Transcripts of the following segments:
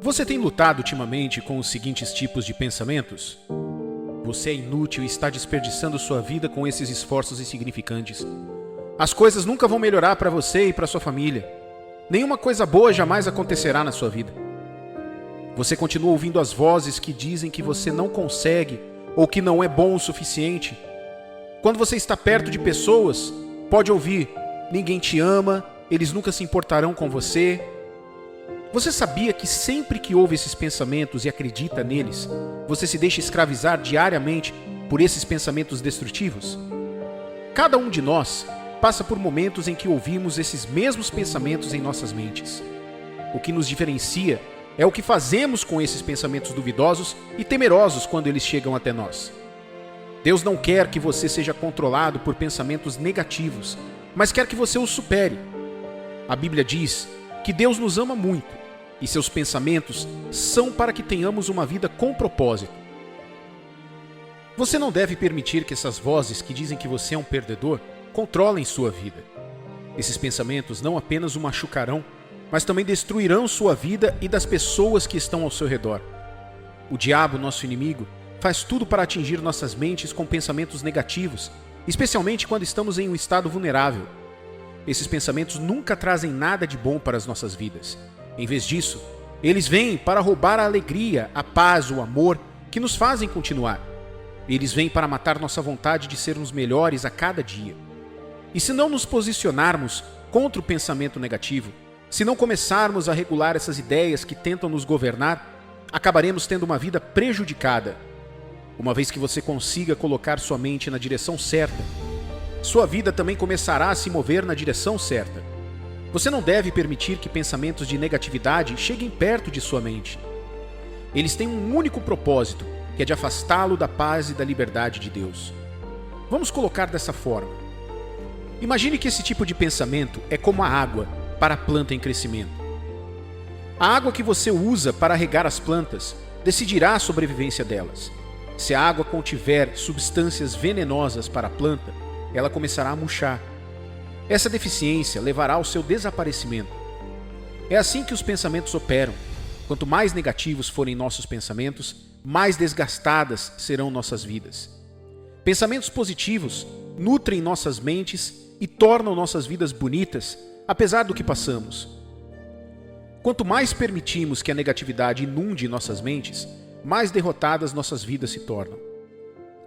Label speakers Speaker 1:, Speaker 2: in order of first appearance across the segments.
Speaker 1: Você tem lutado ultimamente com os seguintes tipos de pensamentos? Você é inútil e está desperdiçando sua vida com esses esforços insignificantes. As coisas nunca vão melhorar para você e para sua família. Nenhuma coisa boa jamais acontecerá na sua vida. Você continua ouvindo as vozes que dizem que você não consegue ou que não é bom o suficiente. Quando você está perto de pessoas, pode ouvir: ninguém te ama, eles nunca se importarão com você. Você sabia que sempre que ouve esses pensamentos e acredita neles, você se deixa escravizar diariamente por esses pensamentos destrutivos? Cada um de nós passa por momentos em que ouvimos esses mesmos pensamentos em nossas mentes. O que nos diferencia é o que fazemos com esses pensamentos duvidosos e temerosos quando eles chegam até nós. Deus não quer que você seja controlado por pensamentos negativos, mas quer que você os supere. A Bíblia diz que Deus nos ama muito e seus pensamentos são para que tenhamos uma vida com propósito. Você não deve permitir que essas vozes que dizem que você é um perdedor controlem sua vida. Esses pensamentos não apenas o machucarão, mas também destruirão sua vida e das pessoas que estão ao seu redor. O diabo, nosso inimigo, faz tudo para atingir nossas mentes com pensamentos negativos, especialmente quando estamos em um estado vulnerável. Esses pensamentos nunca trazem nada de bom para as nossas vidas. Em vez disso, eles vêm para roubar a alegria, a paz, o amor que nos fazem continuar. Eles vêm para matar nossa vontade de sermos melhores a cada dia. E se não nos posicionarmos contra o pensamento negativo, se não começarmos a regular essas ideias que tentam nos governar, acabaremos tendo uma vida prejudicada. Uma vez que você consiga colocar sua mente na direção certa, sua vida também começará a se mover na direção certa. Você não deve permitir que pensamentos de negatividade cheguem perto de sua mente. Eles têm um único propósito, que é de afastá-lo da paz e da liberdade de Deus. Vamos colocar dessa forma. Imagine que esse tipo de pensamento é como a água para a planta em crescimento. A água que você usa para regar as plantas decidirá a sobrevivência delas. Se a água contiver substâncias venenosas para a planta, ela começará a murchar. Essa deficiência levará ao seu desaparecimento. É assim que os pensamentos operam. Quanto mais negativos forem nossos pensamentos, mais desgastadas serão nossas vidas. Pensamentos positivos nutrem nossas mentes e tornam nossas vidas bonitas, apesar do que passamos. Quanto mais permitimos que a negatividade inunde nossas mentes, mais derrotadas nossas vidas se tornam.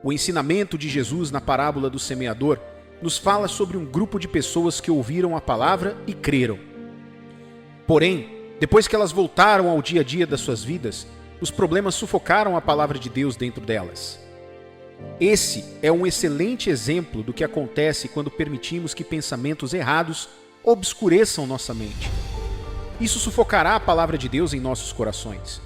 Speaker 1: O ensinamento de Jesus na parábola do semeador nos fala sobre um grupo de pessoas que ouviram a palavra e creram. Porém, depois que elas voltaram ao dia a dia das suas vidas, os problemas sufocaram a palavra de Deus dentro delas. Esse é um excelente exemplo do que acontece quando permitimos que pensamentos errados obscureçam nossa mente. Isso sufocará a palavra de Deus em nossos corações.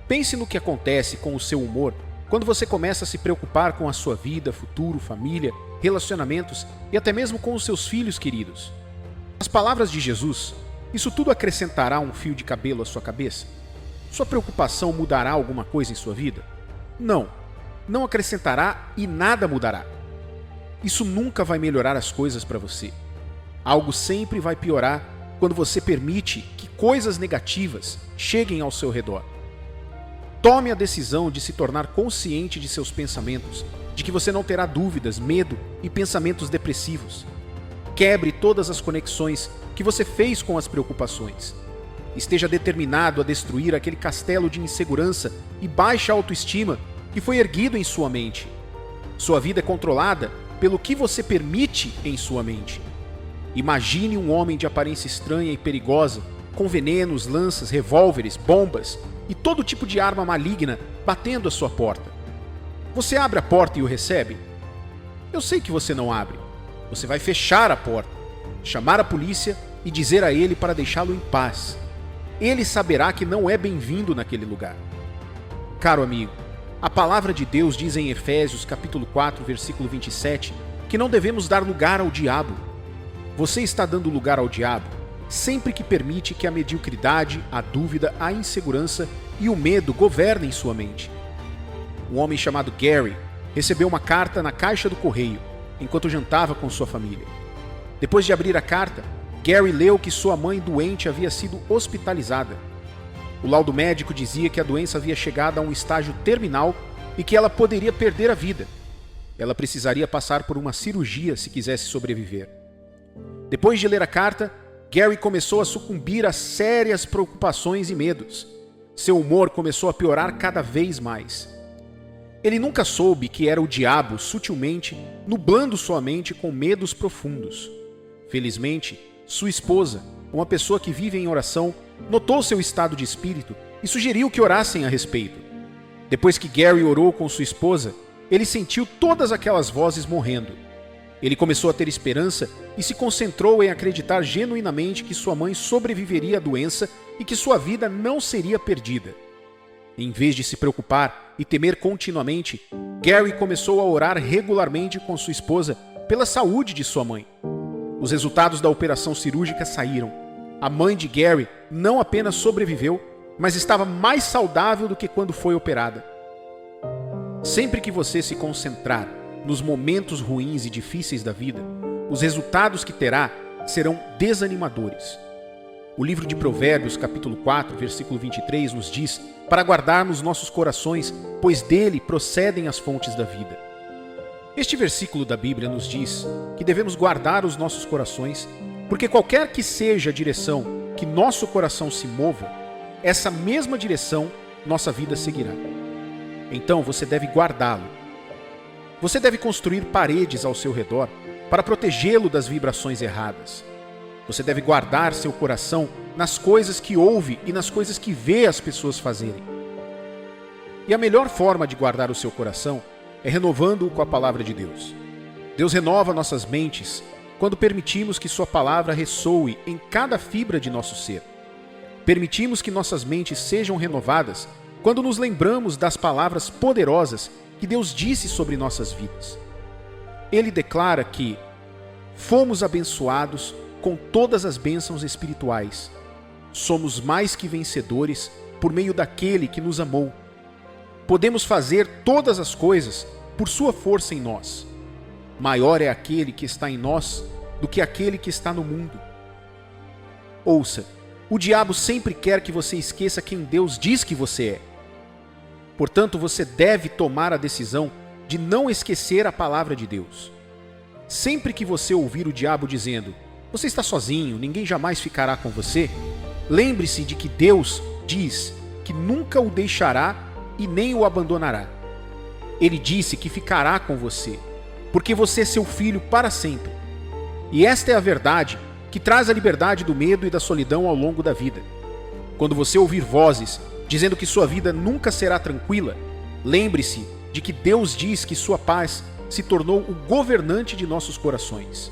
Speaker 1: Pense no que acontece com o seu humor quando você começa a se preocupar com a sua vida, futuro, família, relacionamentos e até mesmo com os seus filhos queridos. As palavras de Jesus, isso tudo acrescentará um fio de cabelo à sua cabeça? Sua preocupação mudará alguma coisa em sua vida? Não, não acrescentará e nada mudará. Isso nunca vai melhorar as coisas para você. Algo sempre vai piorar quando você permite que coisas negativas cheguem ao seu redor. Tome a decisão de se tornar consciente de seus pensamentos, de que você não terá dúvidas, medo e pensamentos depressivos. Quebre todas as conexões que você fez com as preocupações. Esteja determinado a destruir aquele castelo de insegurança e baixa autoestima que foi erguido em sua mente. Sua vida é controlada pelo que você permite em sua mente. Imagine um homem de aparência estranha e perigosa, com venenos, lanças, revólveres, bombas e todo tipo de arma maligna batendo à sua porta. Você abre a porta e o recebe? Eu sei que você não abre. Você vai fechar a porta, chamar a polícia e dizer a ele para deixá-lo em paz. Ele saberá que não é bem-vindo naquele lugar. Caro amigo, a palavra de Deus diz em Efésios capítulo 4, versículo 27, que não devemos dar lugar ao diabo. Você está dando lugar ao diabo sempre que permite que a mediocridade, a dúvida, a insegurança e o medo governem sua mente. Um homem chamado Gary recebeu uma carta na caixa do correio enquanto jantava com sua família. Depois de abrir a carta, Gary leu que sua mãe doente havia sido hospitalizada. O laudo médico dizia que a doença havia chegado a um estágio terminal e que ela poderia perder a vida. Ela precisaria passar por uma cirurgia se quisesse sobreviver. Depois de ler a carta, Gary começou a sucumbir a sérias preocupações e medos. Seu humor começou a piorar cada vez mais. Ele nunca soube que era o diabo sutilmente nublando sua mente com medos profundos. Felizmente, sua esposa, uma pessoa que vive em oração, notou seu estado de espírito e sugeriu que orassem a respeito. Depois que Gary orou com sua esposa, ele sentiu todas aquelas vozes morrendo. Ele começou a ter esperança e se concentrou em acreditar genuinamente que sua mãe sobreviveria à doença e que sua vida não seria perdida. Em vez de se preocupar e temer continuamente, Gary começou a orar regularmente com sua esposa pela saúde de sua mãe. Os resultados da operação cirúrgica saíram. A mãe de Gary não apenas sobreviveu, mas estava mais saudável do que quando foi operada. Sempre que você se concentrar nos momentos ruins e difíceis da vida, os resultados que terá serão desanimadores. O livro de Provérbios, capítulo 4, versículo 23, nos diz para guardarmos nossos corações, pois dele procedem as fontes da vida. Este versículo da Bíblia nos diz que devemos guardar os nossos corações, porque qualquer que seja a direção que nosso coração se mova, essa mesma direção nossa vida seguirá. Então você deve guardá-lo. Você deve construir paredes ao seu redor para protegê-lo das vibrações erradas. Você deve guardar seu coração nas coisas que ouve e nas coisas que vê as pessoas fazerem. E a melhor forma de guardar o seu coração é renovando-o com a palavra de Deus. Deus renova nossas mentes quando permitimos que sua palavra ressoe em cada fibra de nosso ser. Permitimos que nossas mentes sejam renovadas quando nos lembramos das palavras poderosas que Deus disse sobre nossas vidas. Ele declara que fomos abençoados com todas as bênçãos espirituais. Somos mais que vencedores por meio daquele que nos amou. Podemos fazer todas as coisas por sua força em nós. Maior é aquele que está em nós do que aquele que está no mundo. Ouça, o diabo sempre quer que você esqueça quem Deus diz que você é. Portanto, você deve tomar a decisão de não esquecer a palavra de Deus. Sempre que você ouvir o diabo dizendo: "Você está sozinho, ninguém jamais ficará com você", lembre-se de que Deus diz que nunca o deixará e nem o abandonará. Ele disse que ficará com você, porque você é seu filho para sempre. E esta é a verdade que traz a liberdade do medo e da solidão ao longo da vida. Quando você ouvir vozes dizendo que sua vida nunca será tranquila, lembre-se de que Deus diz que sua paz se tornou o governante de nossos corações.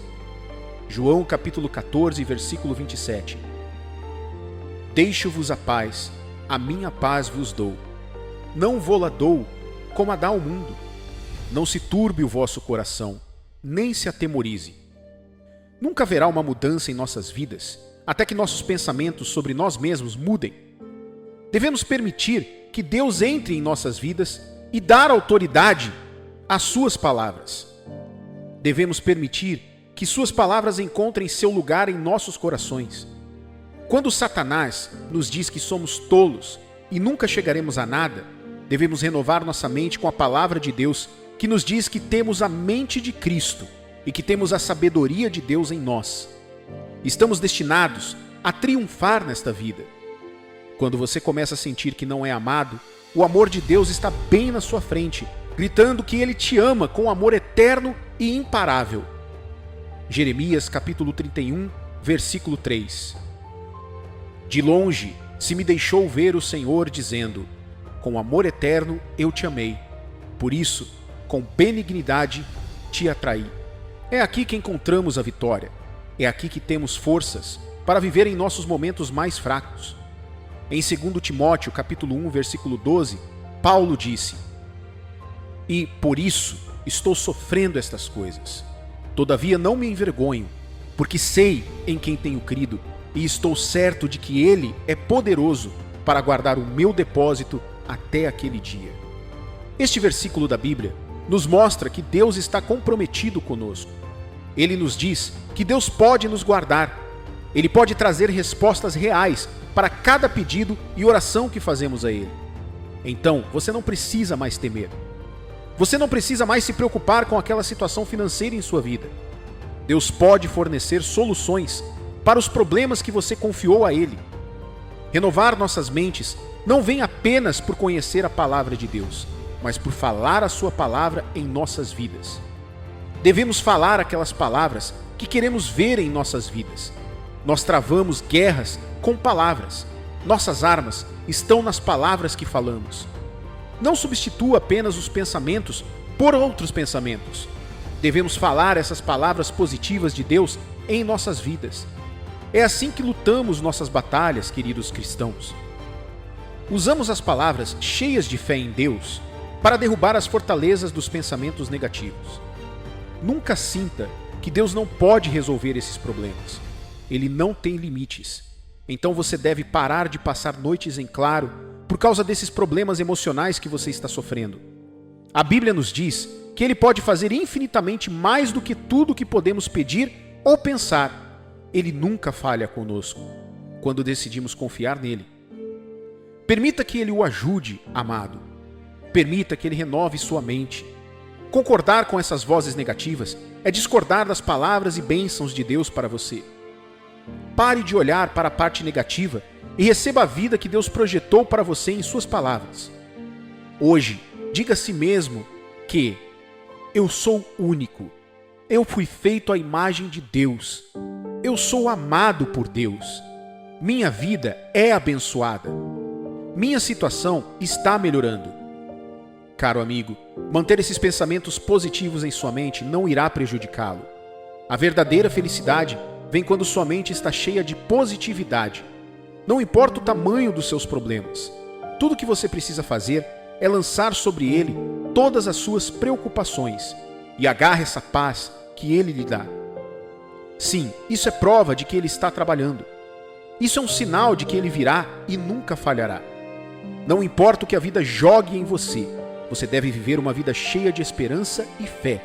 Speaker 1: João capítulo 14, versículo 27. Deixo-vos a paz, a minha paz vos dou. Não vô-la dou como a dá ao mundo. Não se turbe o vosso coração, nem se atemorize. Nunca haverá uma mudança em nossas vidas, até que nossos pensamentos sobre nós mesmos mudem. Devemos permitir que Deus entre em nossas vidas e dar autoridade às suas palavras. Devemos permitir que suas palavras encontrem seu lugar em nossos corações. Quando Satanás nos diz que somos tolos e nunca chegaremos a nada, devemos renovar nossa mente com a palavra de Deus, que nos diz que temos a mente de Cristo e que temos a sabedoria de Deus em nós. Estamos destinados a triunfar nesta vida. Quando você começa a sentir que não é amado, o amor de Deus está bem na sua frente, gritando que Ele te ama com amor eterno e imparável. Jeremias capítulo 31, versículo 3. De longe se me deixou ver o Senhor dizendo: com amor eterno eu te amei, por isso, com benignidade te atraí. É aqui que encontramos a vitória. É aqui que temos forças para viver em nossos momentos mais fracos. Em 2 Timóteo, capítulo 1, versículo 12, Paulo disse: e por isso estou sofrendo estas coisas. Todavia não me envergonho, porque sei em quem tenho crido, e estou certo de que Ele é poderoso para guardar o meu depósito até aquele dia. Este versículo da Bíblia nos mostra que Deus está comprometido conosco. Ele nos diz que Deus pode nos guardar. Ele pode trazer respostas reais para cada pedido e oração que fazemos a Ele. Então, você não precisa mais temer. Você não precisa mais se preocupar com aquela situação financeira em sua vida. Deus pode fornecer soluções para os problemas que você confiou a Ele. Renovar nossas mentes não vem apenas por conhecer a palavra de Deus, mas por falar a sua palavra em nossas vidas. Devemos falar aquelas palavras que queremos ver em nossas vidas. Nós travamos guerras com palavras. Nossas armas estão nas palavras que falamos. Não substitua apenas os pensamentos por outros pensamentos. Devemos falar essas palavras positivas de Deus em nossas vidas. É assim que lutamos nossas batalhas, queridos cristãos. Usamos as palavras cheias de fé em Deus para derrubar as fortalezas dos pensamentos negativos. Nunca sinta que Deus não pode resolver esses problemas. Ele não tem limites. Então você deve parar de passar noites em claro por causa desses problemas emocionais que você está sofrendo. A Bíblia nos diz que Ele pode fazer infinitamente mais do que tudo o que podemos pedir ou pensar. Ele nunca falha conosco quando decidimos confiar nele. Permita que Ele o ajude, amado. Permita que Ele renove sua mente. Concordar com essas vozes negativas é discordar das palavras e bênçãos de Deus para você. Pare de olhar para a parte negativa e receba a vida que Deus projetou para você em suas palavras. Hoje, diga a si mesmo que eu sou único. Eu fui feito à imagem de Deus. Eu sou amado por Deus. Minha vida é abençoada. Minha situação está melhorando. Caro amigo, manter esses pensamentos positivos em sua mente não irá prejudicá-lo. A verdadeira felicidade vem quando sua mente está cheia de positividade. Não importa o tamanho dos seus problemas. Tudo o que você precisa fazer é lançar sobre ele todas as suas preocupações e agarre essa paz que ele lhe dá. Sim, isso é prova de que ele está trabalhando. Isso é um sinal de que ele virá e nunca falhará. Não importa o que a vida jogue em você, você deve viver uma vida cheia de esperança e fé.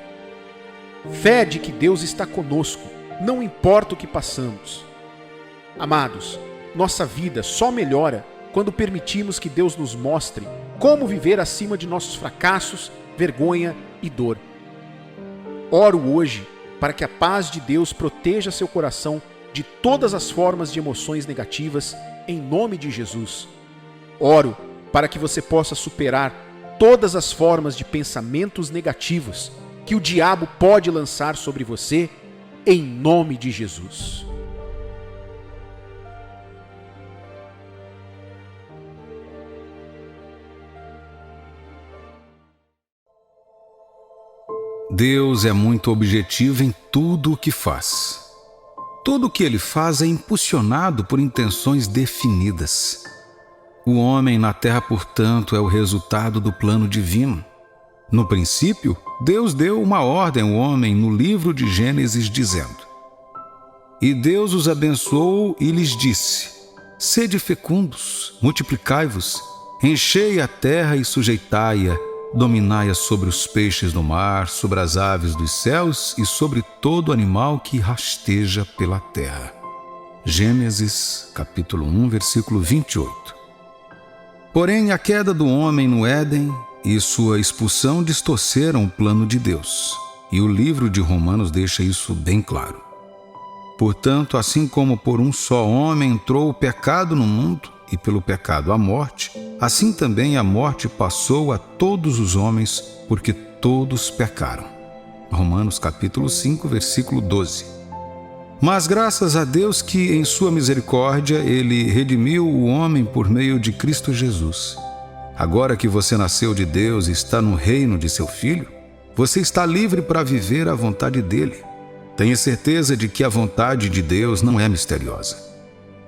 Speaker 1: Fé de que Deus está conosco, não importa o que passamos. Amados, nossa vida só melhora quando permitimos que Deus nos mostre como viver acima de nossos fracassos, vergonha e dor. Oro hoje para que a paz de Deus proteja seu coração de todas as formas de emoções negativas, em nome de Jesus. Oro para que você possa superar todas as formas de pensamentos negativos que o diabo pode lançar sobre você, em nome de Jesus.
Speaker 2: Deus é muito objetivo em tudo o que faz. Tudo o que Ele faz é impulsionado por intenções definidas. O homem na terra, portanto, é o resultado do plano divino. No princípio, Deus deu uma ordem ao homem no livro de Gênesis, dizendo: E Deus os abençoou e lhes disse: Sede fecundos, multiplicai-vos, enchei a terra e sujeitai-a, dominai-a sobre os peixes do mar, sobre as aves dos céus e sobre todo animal que rasteja pela terra. Gênesis, capítulo 1, versículo 28. Porém, a queda do homem no Éden e sua expulsão distorceram o plano de Deus, e o livro de Romanos deixa isso bem claro. Portanto, assim como por um só homem entrou o pecado no mundo, e pelo pecado a morte, assim também a morte passou a todos os homens, porque todos pecaram. Romanos capítulo 5, versículo 12. Mas graças a Deus que, em sua misericórdia, Ele redimiu o homem por meio de Cristo Jesus. Agora que você nasceu de Deus e está no reino de seu Filho, você está livre para viver a vontade dEle. Tenha certeza de que a vontade de Deus não é misteriosa.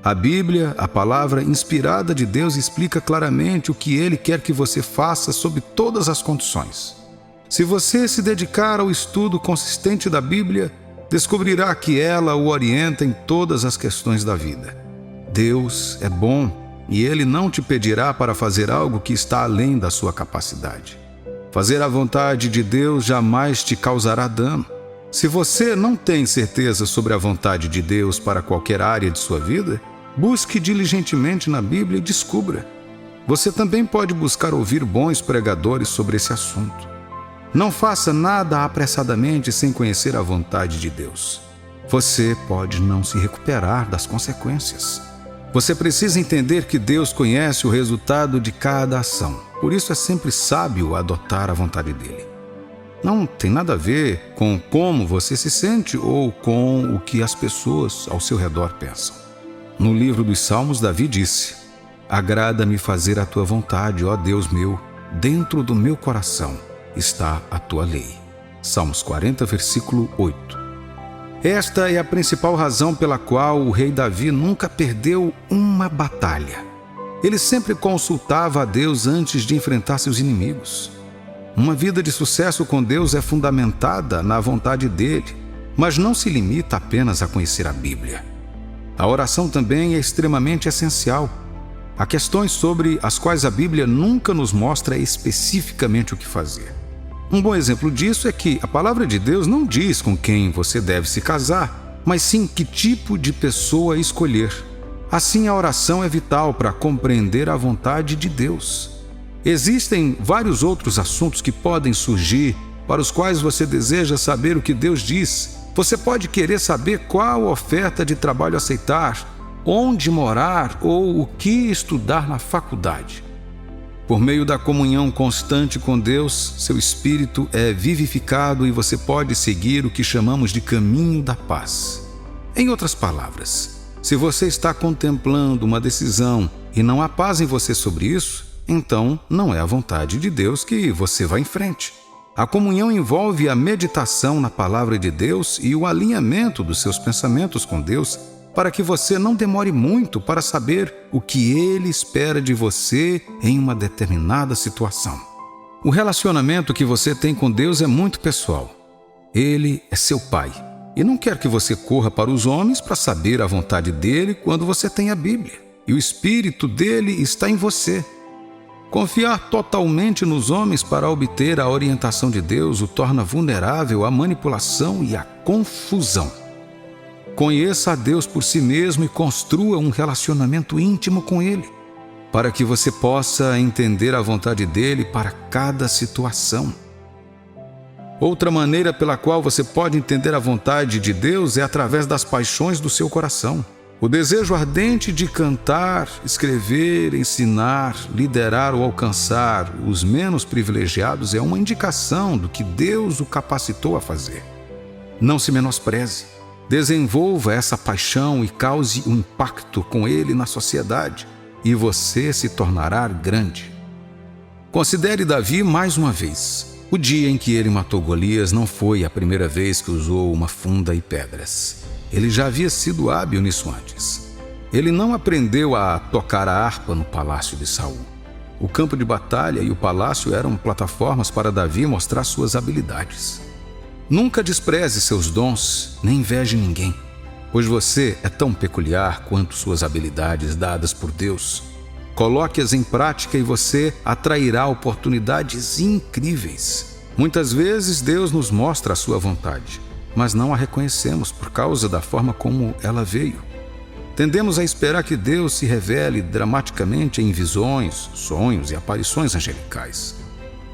Speaker 2: A Bíblia, a palavra inspirada de Deus, explica claramente o que Ele quer que você faça sob todas as condições. Se você se dedicar ao estudo consistente da Bíblia, descobrirá que ela o orienta em todas as questões da vida. Deus é bom e Ele não te pedirá para fazer algo que está além da sua capacidade. Fazer a vontade de Deus jamais te causará dano. Se você não tem certeza sobre a vontade de Deus para qualquer área de sua vida, Busque diligentemente na Bíblia e descubra. Você também pode buscar ouvir bons pregadores sobre esse assunto. Não faça nada apressadamente sem conhecer a vontade de Deus. Você pode não se recuperar das consequências. Você precisa entender que Deus conhece o resultado de cada ação. Por isso é sempre sábio adotar a vontade dele. Não tem nada a ver com como você se sente ou com o que as pessoas ao seu redor pensam. No livro dos Salmos, Davi disse: agrada-me fazer a tua vontade, ó Deus meu, dentro do meu coração está a tua lei. Salmos 40, versículo 8. Esta é a principal razão pela qual o rei Davi nunca perdeu uma batalha. Ele sempre consultava a Deus antes de enfrentar seus inimigos. Uma vida de sucesso com Deus é fundamentada na vontade dele, mas não se limita apenas a conhecer a Bíblia. A oração também é extremamente essencial. Há questões sobre as quais a Bíblia nunca nos mostra especificamente o que fazer. Um bom exemplo disso é que a palavra de Deus não diz com quem você deve se casar, mas sim que tipo de pessoa escolher. Assim, a oração é vital para compreender a vontade de Deus. Existem vários outros assuntos que podem surgir para os quais você deseja saber o que Deus diz. Você pode querer saber qual oferta de trabalho aceitar, onde morar ou o que estudar na faculdade. Por meio da comunhão constante com Deus, seu espírito é vivificado e você pode seguir o que chamamos de caminho da paz. Em outras palavras, se você está contemplando uma decisão e não há paz em você sobre isso, então não é a vontade de Deus que você vá em frente. A comunhão envolve a meditação na palavra de Deus e o alinhamento dos seus pensamentos com Deus, para que você não demore muito para saber o que Ele espera de você em uma determinada situação. O relacionamento que você tem com Deus é muito pessoal. Ele é seu Pai e não quer que você corra para os homens para saber a vontade dele quando você tem a Bíblia e o Espírito dele está em você. Confiar totalmente nos homens para obter a orientação de Deus o torna vulnerável à manipulação e à confusão. Conheça a Deus por si mesmo e construa um relacionamento íntimo com Ele, para que você possa entender a vontade dele para cada situação. Outra maneira pela qual você pode entender a vontade de Deus é através das paixões do seu coração. O desejo ardente de cantar, escrever, ensinar, liderar ou alcançar os menos privilegiados é uma indicação do que Deus o capacitou a fazer. Não se menospreze. Desenvolva essa paixão e cause um impacto com ele na sociedade, e você se tornará grande. Considere Davi mais uma vez. O dia em que ele matou Golias não foi a primeira vez que usou uma funda e pedras. Ele já havia sido hábil nisso antes. Ele não aprendeu a tocar a harpa no palácio de Saul. O campo de batalha e o palácio eram plataformas para Davi mostrar suas habilidades. Nunca despreze seus dons, nem inveje ninguém, pois você é tão peculiar quanto suas habilidades dadas por Deus. Coloque-as em prática e você atrairá oportunidades incríveis. Muitas vezes Deus nos mostra a sua vontade, mas não a reconhecemos por causa da forma como ela veio. Tendemos a esperar que Deus se revele dramaticamente em visões, sonhos e aparições angelicais.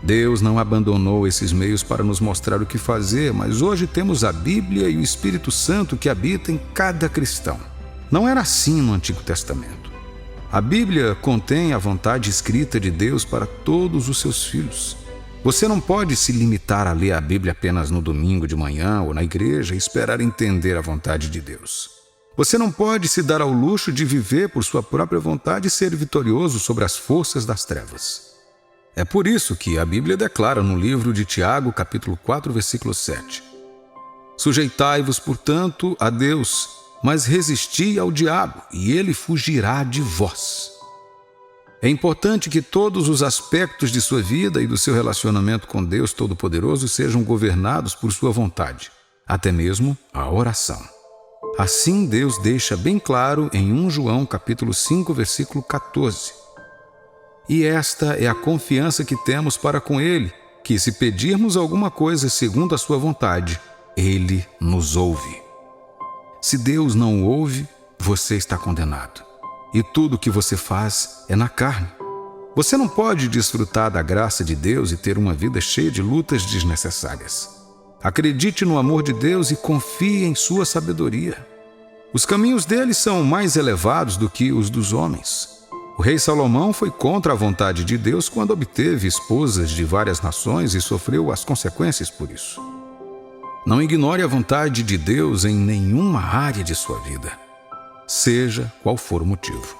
Speaker 2: Deus não abandonou esses meios para nos mostrar o que fazer, mas hoje temos a Bíblia e o Espírito Santo que habita em cada cristão. Não era assim no Antigo Testamento. A Bíblia contém a vontade escrita de Deus para todos os seus filhos. Você não pode se limitar a ler a Bíblia apenas no domingo de manhã ou na igreja e esperar entender a vontade de Deus. Você não pode se dar ao luxo de viver por sua própria vontade e ser vitorioso sobre as forças das trevas. É por isso que a Bíblia declara no livro de Tiago, capítulo 4, versículo 7. Sujeitai-vos, portanto, a Deus, mas resisti ao diabo, e ele fugirá de vós. É importante que todos os aspectos de sua vida e do seu relacionamento com Deus Todo-Poderoso sejam governados por sua vontade, até mesmo a oração. Assim Deus deixa bem claro em 1 João, capítulo 5, versículo 14. E esta é a confiança que temos para com Ele, que se pedirmos alguma coisa segundo a sua vontade, Ele nos ouve. Se Deus não o ouve, você está condenado. E tudo o que você faz é na carne. Você não pode desfrutar da graça de Deus e ter uma vida cheia de lutas desnecessárias. Acredite no amor de Deus e confie em sua sabedoria. Os caminhos dele são mais elevados do que os dos homens. O rei Salomão foi contra a vontade de Deus quando obteve esposas de várias nações e sofreu as consequências por isso. Não ignore a vontade de Deus em nenhuma área de sua vida, seja qual for o motivo.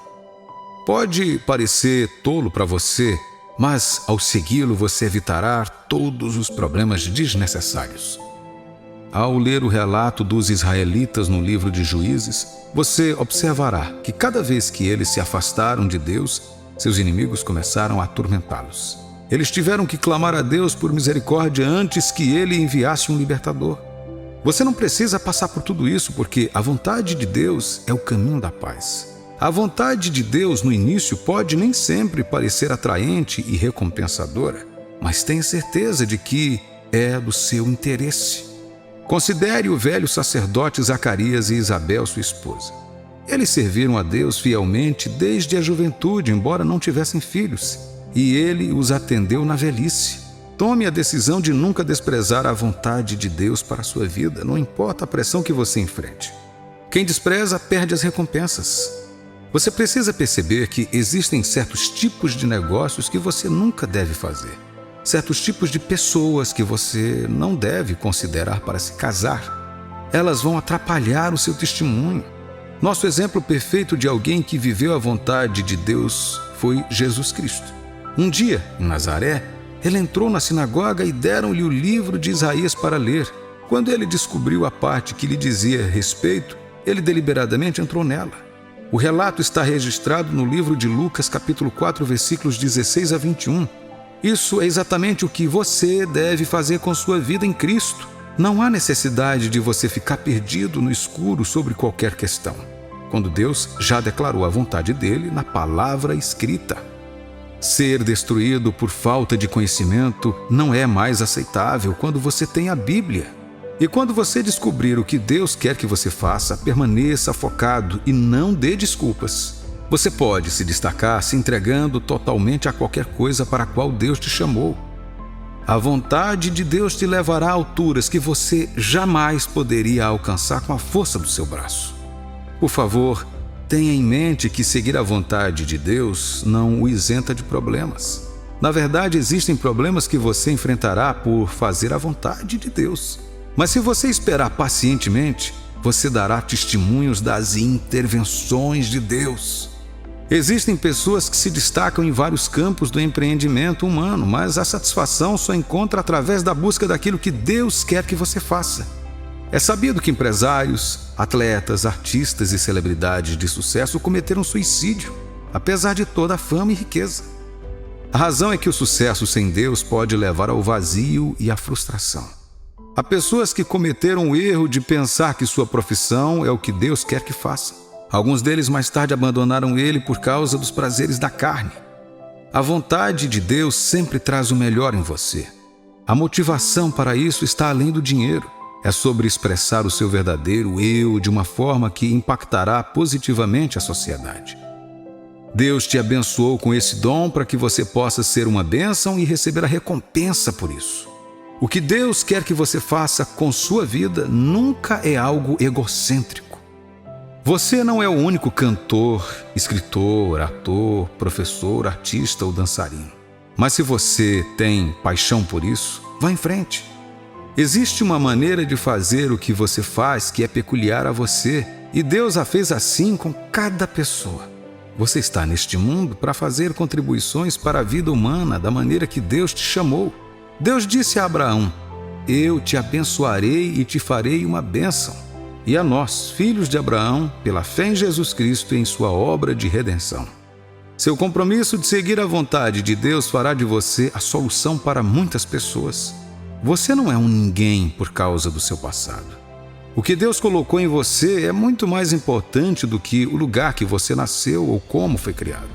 Speaker 2: Pode parecer tolo para você, mas ao segui-lo você evitará todos os problemas desnecessários. Ao ler o relato dos israelitas no livro de Juízes, você observará que cada vez que eles se afastaram de Deus, seus inimigos começaram a atormentá-los. Eles tiveram que clamar a Deus por misericórdia antes que ele enviasse um libertador. Você não precisa passar por tudo isso, porque a vontade de Deus é o caminho da paz. A vontade de Deus no início pode nem sempre parecer atraente e recompensadora, mas tenha certeza de que é do seu interesse. Considere o velho sacerdote Zacarias e Isabel, sua esposa. Eles serviram a Deus fielmente desde a juventude, embora não tivessem filhos, e ele os atendeu na velhice. Tome a decisão de nunca desprezar a vontade de Deus para a sua vida, não importa a pressão que você enfrente. Quem despreza perde as recompensas. Você precisa perceber que existem certos tipos de negócios que você nunca deve fazer. Certos tipos de pessoas que você não deve considerar para se casar. Elas vão atrapalhar o seu testemunho. Nosso exemplo perfeito de alguém que viveu a vontade de Deus foi Jesus Cristo. Um dia, em Nazaré, ele entrou na sinagoga e deram-lhe o livro de Isaías para ler. Quando ele descobriu a parte que lhe dizia respeito, ele deliberadamente entrou nela. O relato está registrado no livro de Lucas, capítulo 4, versículos 16 a 21. Isso é exatamente o que você deve fazer com sua vida em Cristo. Não há necessidade de você ficar perdido no escuro sobre qualquer questão, quando Deus já declarou a vontade dele na palavra escrita. Ser destruído por falta de conhecimento não é mais aceitável quando você tem a Bíblia. E quando você descobrir o que Deus quer que você faça, permaneça focado e não dê desculpas. Você pode se destacar se entregando totalmente a qualquer coisa para a qual Deus te chamou. A vontade de Deus te levará a alturas que você jamais poderia alcançar com a força do seu braço. Por favor, tenha em mente que seguir a vontade de Deus não o isenta de problemas. Na verdade, existem problemas que você enfrentará por fazer a vontade de Deus. Mas se você esperar pacientemente, você dará testemunhos das intervenções de Deus. Existem pessoas que se destacam em vários campos do empreendimento humano, mas a satisfação só encontra através da busca daquilo que Deus quer que você faça. É sabido que empresários, atletas, artistas e celebridades de sucesso cometeram suicídio, apesar de toda a fama e riqueza. A razão é que o sucesso sem Deus pode levar ao vazio e à frustração. Há pessoas que cometeram o erro de pensar que sua profissão é o que Deus quer que faça. Alguns deles mais tarde abandonaram ele por causa dos prazeres da carne. A vontade de Deus sempre traz o melhor em você. A motivação para isso está além do dinheiro. É sobre expressar o seu verdadeiro eu de uma forma que impactará positivamente a sociedade. Deus te abençoou com esse dom para que você possa ser uma bênção e receber a recompensa por isso. O que Deus quer que você faça com sua vida nunca é algo egocêntrico. Você não é o único cantor, escritor, ator, professor, artista ou dançarino. Mas se você tem paixão por isso, vá em frente. Existe uma maneira de fazer o que você faz que é peculiar a você, e Deus a fez assim com cada pessoa. Você está neste mundo para fazer contribuições para a vida humana da maneira que Deus te chamou. Deus disse a Abraão: eu te abençoarei e te farei uma bênção. E a nós, filhos de Abraão, pela fé em Jesus Cristo e em sua obra de redenção. Seu compromisso de seguir a vontade de Deus fará de você a solução para muitas pessoas. Você não é um ninguém por causa do seu passado. O que Deus colocou em você é muito mais importante do que o lugar que você nasceu ou como foi criado.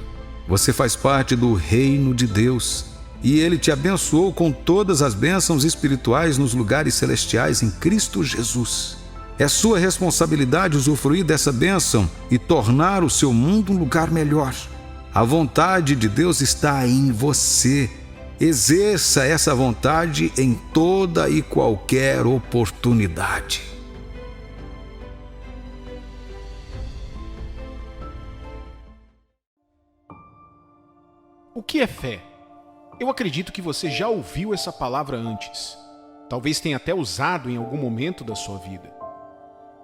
Speaker 2: Você faz parte do reino de Deus e Ele te abençoou com todas as bênçãos espirituais nos lugares celestiais em Cristo Jesus. É sua responsabilidade usufruir dessa bênção e tornar o seu mundo um lugar melhor. A vontade de Deus está em você. Exerça essa vontade em toda e qualquer oportunidade.
Speaker 1: O que é fé? Eu acredito que você já ouviu essa palavra antes. Talvez tenha até usado em algum momento da sua vida.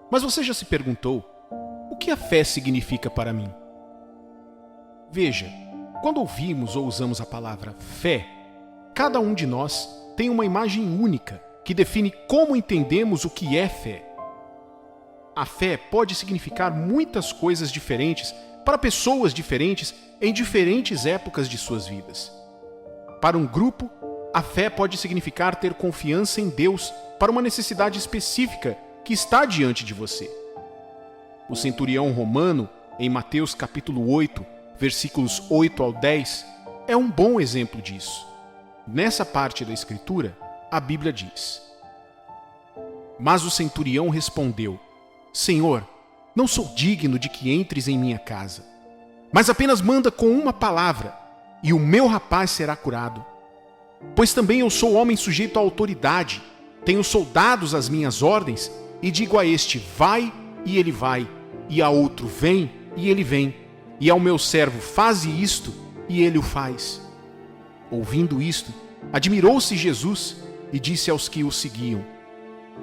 Speaker 1: Mas você já se perguntou, o que a fé significa para mim? Veja, quando ouvimos ou usamos a palavra fé, cada um de nós tem uma imagem única que define como entendemos o que é fé. A fé pode significar muitas coisas diferentes para pessoas diferentes em diferentes épocas de suas vidas. Para um grupo, a fé pode significar ter confiança em Deus para uma necessidade específica que está diante de você. O centurião romano, em Mateus capítulo 8, versículos 8 ao 10, é um bom exemplo disso. Nessa parte da Escritura, a Bíblia diz: Mas o centurião respondeu: Senhor, não sou digno de que entres em minha casa, mas apenas manda com uma palavra, e o meu rapaz será curado. Pois também eu sou homem sujeito à autoridade, tenho soldados às minhas ordens, e digo a este, vai, e ele vai, e a outro, vem, e ele vem, e ao meu servo, faze isto, e ele o faz. Ouvindo isto, admirou-se Jesus e disse aos que o seguiam: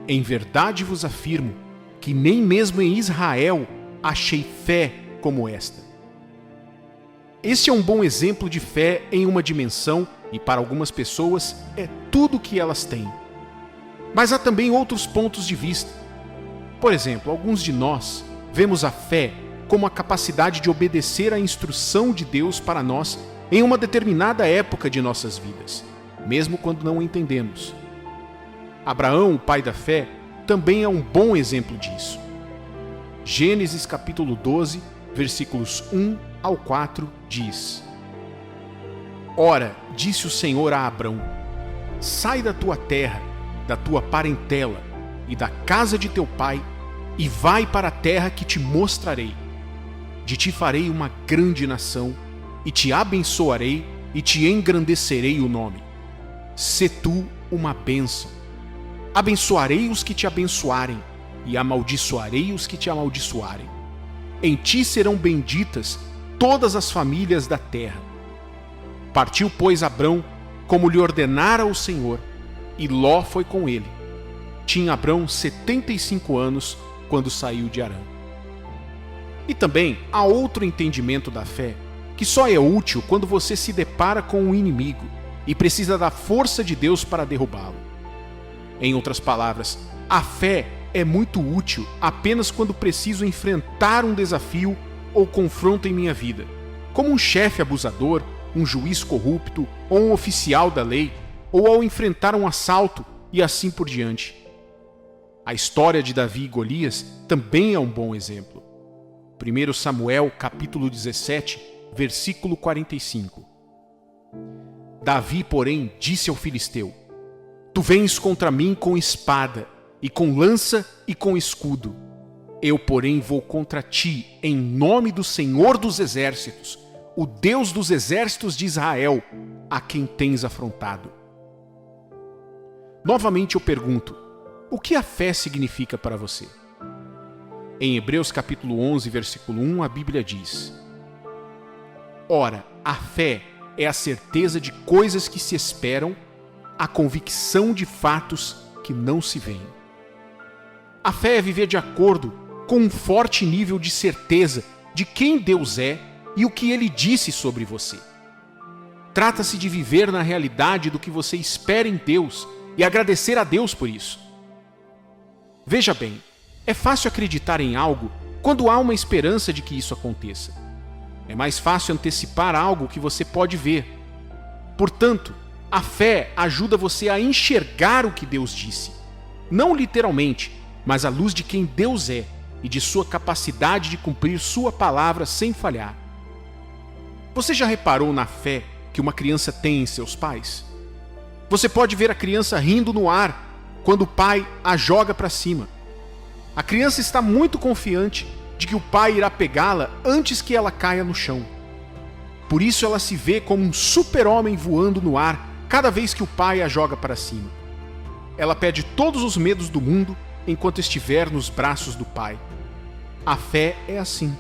Speaker 1: Em verdade vos afirmo que nem mesmo em Israel achei fé como esta. Este é um bom exemplo de fé em uma dimensão e para algumas pessoas é tudo o que elas têm. Mas há também outros pontos de vista. Por exemplo, alguns de nós vemos a fé como a capacidade de obedecer à instrução de Deus para nós em uma determinada época de nossas vidas, mesmo quando não entendemos. Abraão, o pai da fé, também é um bom exemplo disso. Gênesis capítulo 12, versículos 1 ao 4 diz: Ora, disse o Senhor a Abrão: Sai da tua terra, da tua parentela e da casa de teu pai, e vai para a terra que te mostrarei. De ti farei uma grande nação, e te abençoarei, e te engrandecerei o nome. Sê tu uma bênção. Abençoarei os que te abençoarem, e amaldiçoarei os que te amaldiçoarem. Em ti serão benditas todas as famílias da terra. Partiu, pois, Abrão, como lhe ordenara o Senhor, e Ló foi com ele. Tinha Abrão 75 anos quando saiu de Harã. E também há outro entendimento da fé, que só é útil quando você se depara com um inimigo e precisa da força de Deus para derrubá-lo. Em outras palavras, a fé é muito útil apenas quando preciso enfrentar um desafio ou confronto em minha vida, como um chefe abusador, um juiz corrupto ou um oficial da lei, ou ao enfrentar um assalto e assim por diante. A história de Davi e Golias também é um bom exemplo. 1 Samuel capítulo 17, versículo 45. Davi, porém, disse ao filisteu: Tu vens contra mim com espada, e com lança e com escudo. Eu, porém, vou contra ti em nome do Senhor dos Exércitos, o Deus dos exércitos de Israel, a quem tens afrontado. Novamente eu pergunto, o que a fé significa para você? Em Hebreus capítulo 11, versículo 1, a Bíblia diz: Ora, a fé é a certeza de coisas que se esperam, a convicção de fatos que não se veem. A fé é viver de acordo com um forte nível de certeza de quem Deus é e o que Ele disse sobre você. Trata-se de viver na realidade do que você espera em Deus e agradecer a Deus por isso. Veja bem, é fácil acreditar em algo quando há uma esperança de que isso aconteça. É mais fácil antecipar algo que você pode ver. Portanto, a fé ajuda você a enxergar o que Deus disse. Não literalmente, mas à luz de quem Deus é e de sua capacidade de cumprir sua palavra sem falhar. Você já reparou na fé que uma criança tem em seus pais? Você pode ver a criança rindo no ar quando o pai a joga para cima. A criança está muito confiante de que o pai irá pegá-la antes que ela caia no chão. Por isso ela se vê como um super-homem voando no ar cada vez que o pai a joga para cima. Ela perde todos os medos do mundo enquanto estiver nos braços do pai. A fé é assim.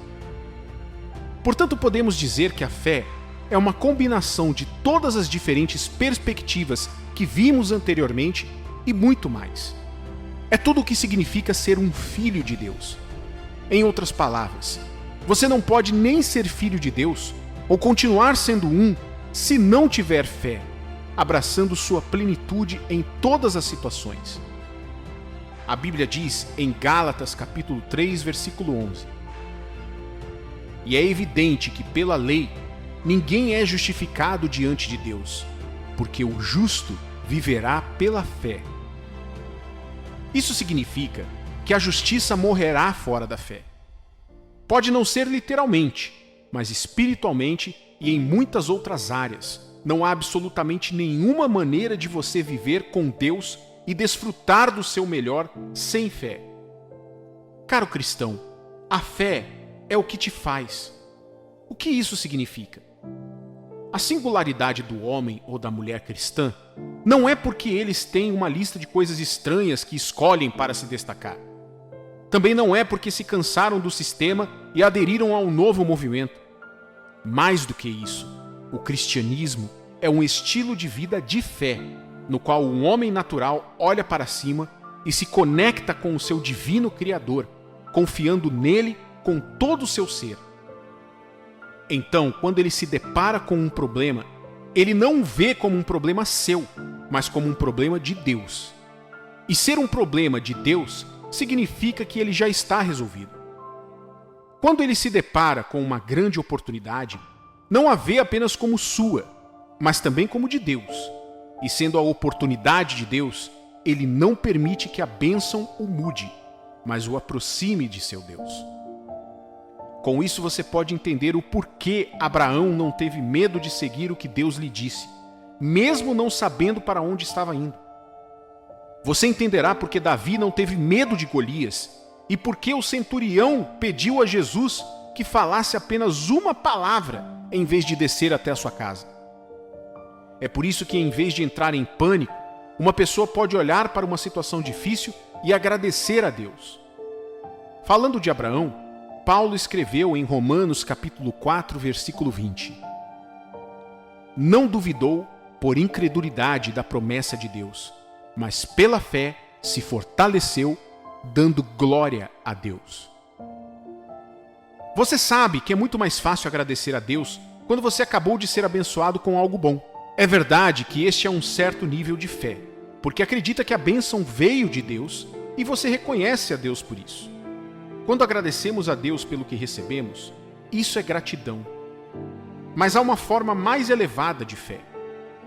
Speaker 1: Portanto, podemos dizer que a fé é uma combinação de todas as diferentes perspectivas que vimos anteriormente e muito mais. É tudo o que significa ser um filho de Deus. Em outras palavras, você não pode nem ser filho de Deus ou continuar sendo um se não tiver fé, abraçando sua plenitude em todas as situações. A Bíblia diz em Gálatas capítulo 3, versículo 11: E é evidente que pela lei ninguém é justificado diante de Deus, porque o justo viverá pela fé. Isso significa que a justiça morrerá fora da fé. Pode não ser literalmente, mas espiritualmente e em muitas outras áreas. Não há absolutamente nenhuma maneira de você viver com Deus e desfrutar do seu melhor sem fé. Caro cristão, a fé é o que te faz. O que isso significa? A singularidade do homem ou da mulher cristã não é porque eles têm uma lista de coisas estranhas que escolhem para se destacar. Também não é porque se cansaram do sistema e aderiram a um novo movimento. Mais do que isso, o cristianismo é um estilo de vida de fé, no qual um homem natural olha para cima e se conecta com o seu divino Criador, confiando nele com todo o seu ser. Então, quando ele se depara com um problema, ele não o vê como um problema seu, mas como um problema de Deus. E ser um problema de Deus significa que ele já está resolvido. Quando ele se depara com uma grande oportunidade, não a vê apenas como sua, mas também como de Deus. E sendo a oportunidade de Deus, ele não permite que a bênção o mude, mas o aproxime de seu Deus. Com isso você pode entender o porquê Abraão não teve medo de seguir o que Deus lhe disse, mesmo não sabendo para onde estava indo. Você entenderá porque Davi não teve medo de Golias e porque o centurião pediu a Jesus que falasse apenas uma palavra em vez de descer até a sua casa. É por isso que, em vez de entrar em pânico, uma pessoa pode olhar para uma situação difícil e agradecer a Deus. Falando de Abraão, Paulo escreveu em Romanos capítulo 4, versículo 20: Não duvidou por incredulidade da promessa de Deus, mas pela fé se fortaleceu, dando glória a Deus. Você sabe que é muito mais fácil agradecer a Deus quando você acabou de ser abençoado com algo bom. É verdade que este é um certo nível de fé, porque acredita que a bênção veio de Deus e você reconhece a Deus por isso. Quando agradecemos a Deus pelo que recebemos, isso é gratidão. Mas há uma forma mais elevada de fé.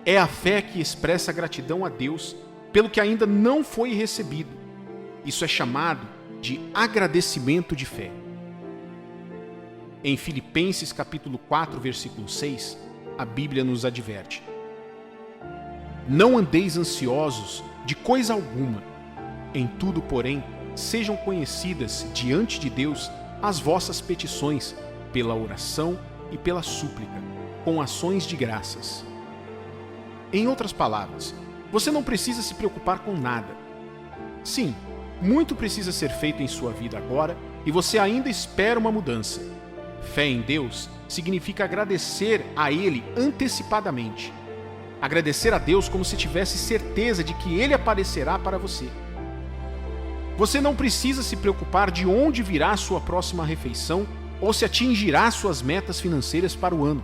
Speaker 1: É a fé que expressa gratidão a Deus pelo que ainda não foi recebido. Isso é chamado de agradecimento de fé. Em Filipenses capítulo 4, versículo 6, a Bíblia nos adverte: Não andeis ansiosos de coisa alguma, em tudo, porém, sejam conhecidas diante de Deus as vossas petições, pela oração e pela súplica, com ações de graças. Em outras palavras, você não precisa se preocupar com nada. Sim, muito precisa ser feito em sua vida agora e você ainda espera uma mudança. Fé em Deus significa agradecer a Ele antecipadamente. Agradecer a Deus como se tivesse certeza de que Ele aparecerá para você. Você não precisa se preocupar de onde virá a sua próxima refeição ou se atingirá suas metas financeiras para o ano.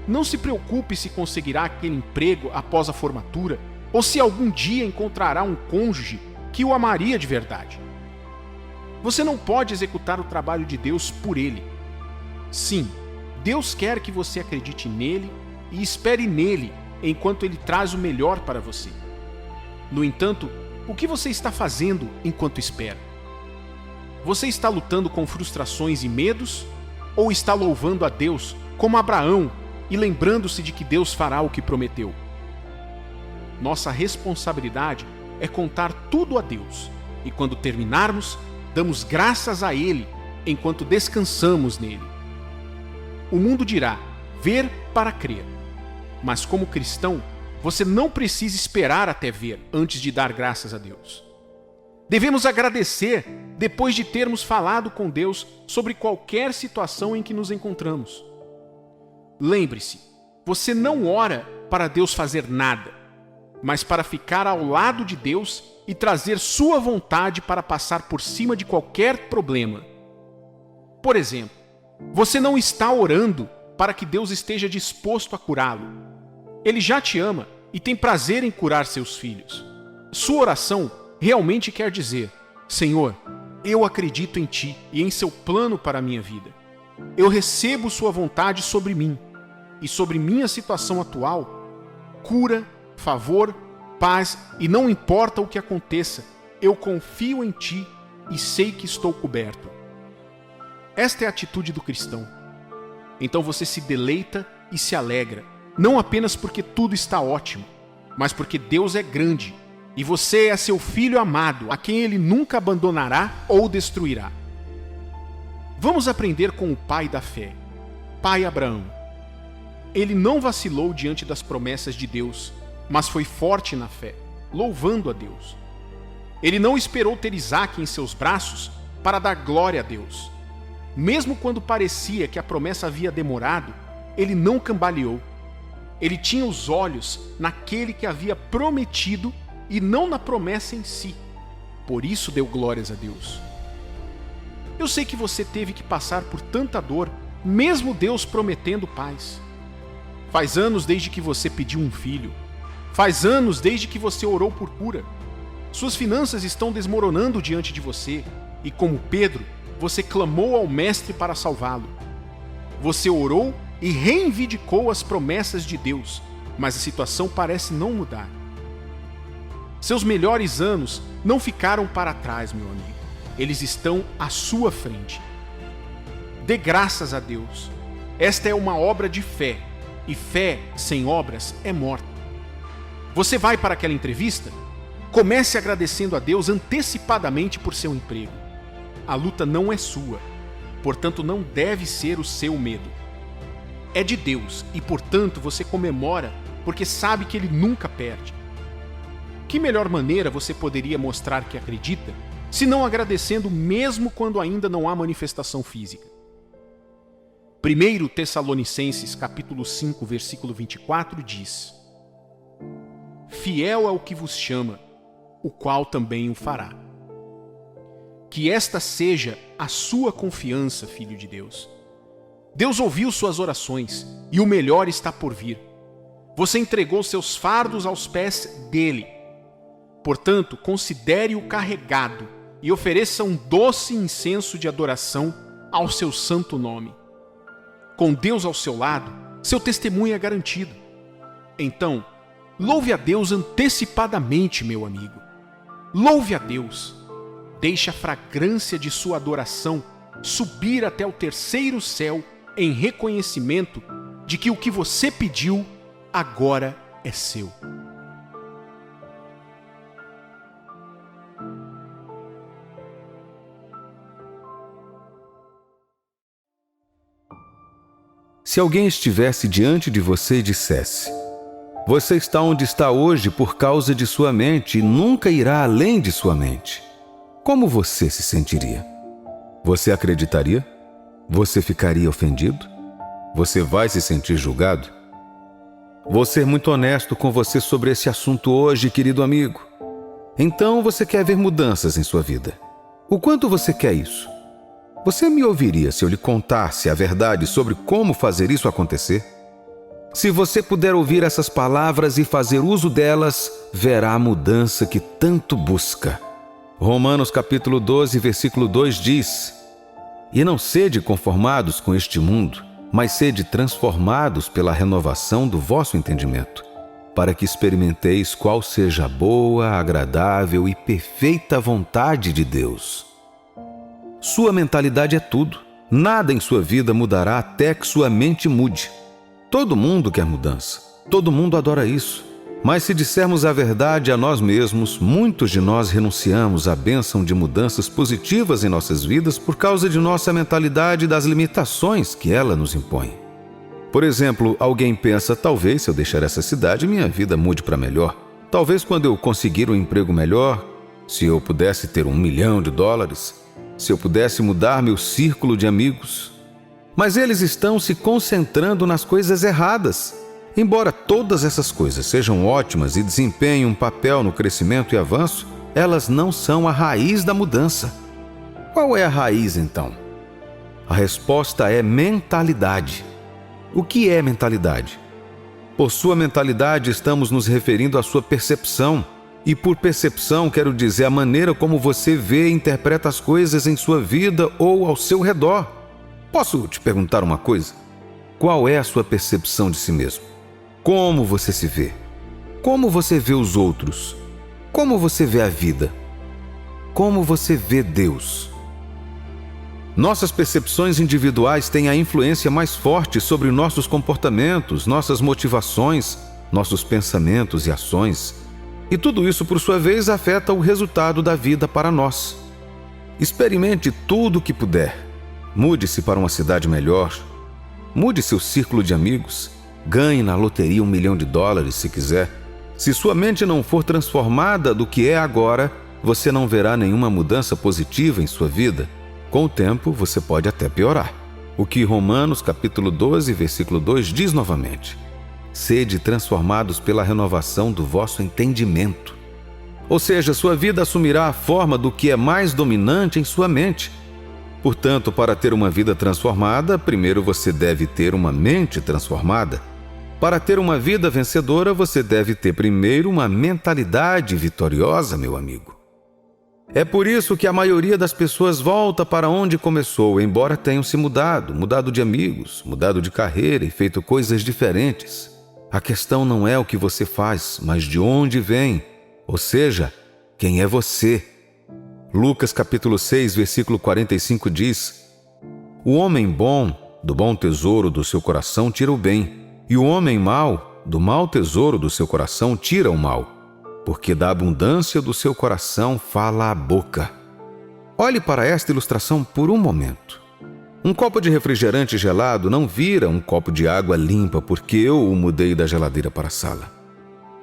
Speaker 1: Não se preocupe se conseguirá aquele emprego após a formatura ou se algum dia encontrará um cônjuge que o amaria de verdade. Você não pode executar o trabalho de Deus por ele. Sim, Deus quer que você acredite nele e espere nele enquanto ele traz o melhor para você. No entanto, o que você está fazendo enquanto espera? Você está lutando com frustrações e medos? Ou está louvando a Deus como Abraão e lembrando-se de que Deus fará o que prometeu? Nossa responsabilidade é contar tudo a Deus e, quando terminarmos, damos graças a Ele enquanto descansamos nele. O mundo dirá: ver para crer. Mas como cristão, você não precisa esperar até ver antes de dar graças a Deus. Devemos agradecer depois de termos falado com Deus sobre qualquer situação em que nos encontramos. Lembre-se, você não ora para Deus fazer nada, mas para ficar ao lado de Deus e trazer sua vontade para passar por cima de qualquer problema. Por exemplo, você não está orando para que Deus esteja disposto a curá-lo. Ele já te ama e tem prazer em curar seus filhos. Sua oração realmente quer dizer: Senhor, eu acredito em Ti e em seu plano para a minha vida. Eu recebo sua vontade sobre mim e sobre minha situação atual. Cura, favor, paz, e não importa o que aconteça, eu confio em Ti e sei que estou coberto. Esta é a atitude do cristão. Então você se deleita e se alegra, não apenas porque tudo está ótimo, mas porque Deus é grande e você é seu filho amado, a quem Ele nunca abandonará ou destruirá. Vamos aprender com o pai da fé, Pai Abraão. Ele não vacilou diante das promessas de Deus, mas foi forte na fé, louvando a Deus. Ele não esperou ter Isaque em seus braços para dar glória a Deus. Mesmo quando parecia que a promessa havia demorado, ele não cambaleou. Ele tinha os olhos naquele que havia prometido e não na promessa em si. Por isso deu glórias a Deus. Eu sei que você teve que passar por tanta dor, mesmo Deus prometendo paz. Faz anos desde que você pediu um filho. Faz anos desde que você orou por cura. Suas finanças estão desmoronando diante de você e, como Pedro, você clamou ao Mestre para salvá-lo. Você orou e reivindicou as promessas de Deus, mas a situação parece não mudar. Seus melhores anos não ficaram para trás, meu amigo. Eles estão à sua frente. Dê graças a Deus. Esta é uma obra de fé, e fé sem obras é morta. Você vai para aquela entrevista? Comece agradecendo a Deus antecipadamente por seu emprego. A luta não é sua, portanto não deve ser o seu medo. É de Deus e, portanto, você comemora porque sabe que Ele nunca perde. Que melhor maneira você poderia mostrar que acredita, se não agradecendo mesmo quando ainda não há manifestação física? 1 Tessalonicenses capítulo 5, versículo 24 diz: Fiel é o que vos chama, o qual também o fará. Que esta seja a sua confiança, filho de Deus. Deus ouviu suas orações e o melhor está por vir. Você entregou seus fardos aos pés dele. Portanto, considere-o carregado e ofereça um doce incenso de adoração ao seu santo nome. Com Deus ao seu lado, seu testemunho é garantido. Então, louve a Deus antecipadamente, meu amigo. Louve a Deus. Deixe a fragrância de sua adoração subir até o terceiro céu em reconhecimento de que o que você pediu agora é seu.
Speaker 2: Se alguém estivesse diante de você e dissesse: Você está onde está hoje por causa de sua mente e nunca irá além de sua mente, como você se sentiria? Você acreditaria? Você ficaria ofendido? Você vai se sentir julgado? Vou ser muito honesto com você sobre esse assunto hoje, querido amigo. Então você quer ver mudanças em sua vida. O quanto você quer isso? Você me ouviria se eu lhe contasse a verdade sobre como fazer isso acontecer? Se você puder ouvir essas palavras e fazer uso delas, verá a mudança que tanto busca. Romanos capítulo 12, versículo 2 diz: E não sede conformados com este mundo, mas sede transformados pela renovação do vosso entendimento, para que experimenteis qual seja a boa, agradável e perfeita vontade de Deus. Sua mentalidade é tudo. Nada em sua vida mudará até que sua mente mude. Todo mundo quer mudança. Todo mundo adora isso. Mas se dissermos a verdade a nós mesmos, muitos de nós renunciamos à bênção de mudanças positivas em nossas vidas por causa de nossa mentalidade e das limitações que ela nos impõe. Por exemplo, alguém pensa, talvez se eu deixar essa cidade, minha vida mude para melhor. Talvez quando eu conseguir um emprego melhor, se eu pudesse ter $1 milhão, se eu pudesse mudar meu círculo de amigos. Mas eles estão se concentrando nas coisas erradas. Embora todas essas coisas sejam ótimas e desempenhem um papel no crescimento e avanço, elas não são a raiz da mudança. Qual é a raiz, então? A resposta é mentalidade. O que é mentalidade? Por sua mentalidade, estamos nos referindo à sua percepção. E por percepção, quero dizer a maneira como você vê e interpreta as coisas em sua vida ou ao seu redor. Posso te perguntar uma coisa? Qual é a sua percepção de si mesmo? Como você se vê? Como você vê os outros? Como você vê a vida? Como você vê Deus? Nossas percepções individuais têm a influência mais forte sobre nossos comportamentos, nossas motivações, nossos pensamentos e ações. E tudo isso, por sua vez, afeta o resultado da vida para nós. Experimente tudo o que puder. Mude-se para uma cidade melhor. Mude seu círculo de amigos. Ganhe na loteria $1 milhão se quiser. Se sua mente não for transformada do que é agora, você não verá nenhuma mudança positiva em sua vida. Com o tempo, você pode até piorar. O que Romanos capítulo 12, versículo 2 diz novamente: sede transformados pela renovação do vosso entendimento. Ou seja, sua vida assumirá a forma do que é mais dominante em sua mente. Portanto, para ter uma vida transformada, primeiro você deve ter uma mente transformada. Para ter uma vida vencedora, você deve ter primeiro uma mentalidade vitoriosa, meu amigo. É por isso que a maioria das pessoas volta para onde começou, embora tenham se mudado de amigos, mudado de carreira e feito coisas diferentes. A questão não é o que você faz, mas de onde vem, ou seja, quem é você. Lucas capítulo 6, versículo 45 diz: o homem bom, do bom tesouro do seu coração tira o bem, e o homem mau, do mau tesouro do seu coração tira o mal, porque da abundância do seu coração fala a boca. Olhe para esta ilustração por um momento. Um copo de refrigerante gelado não vira um copo de água limpa porque eu o mudei da geladeira para a sala.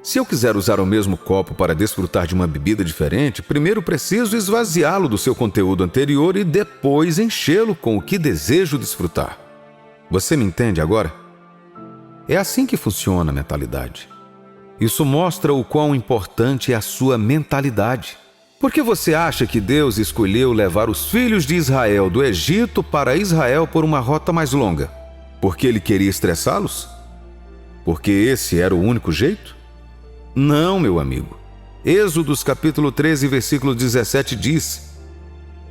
Speaker 2: Se eu quiser usar o mesmo copo para desfrutar de uma bebida diferente, primeiro preciso esvaziá-lo do seu conteúdo anterior e depois enchê-lo com o que desejo desfrutar. Você me entende agora? É assim que funciona a mentalidade. Isso mostra o quão importante é a sua mentalidade. Por que você acha que Deus escolheu levar os filhos de Israel do Egito para Israel por uma rota mais longa? Porque ele queria estressá-los? Porque esse era o único jeito? Não, meu amigo. Êxodos capítulo 13, versículo 17 diz: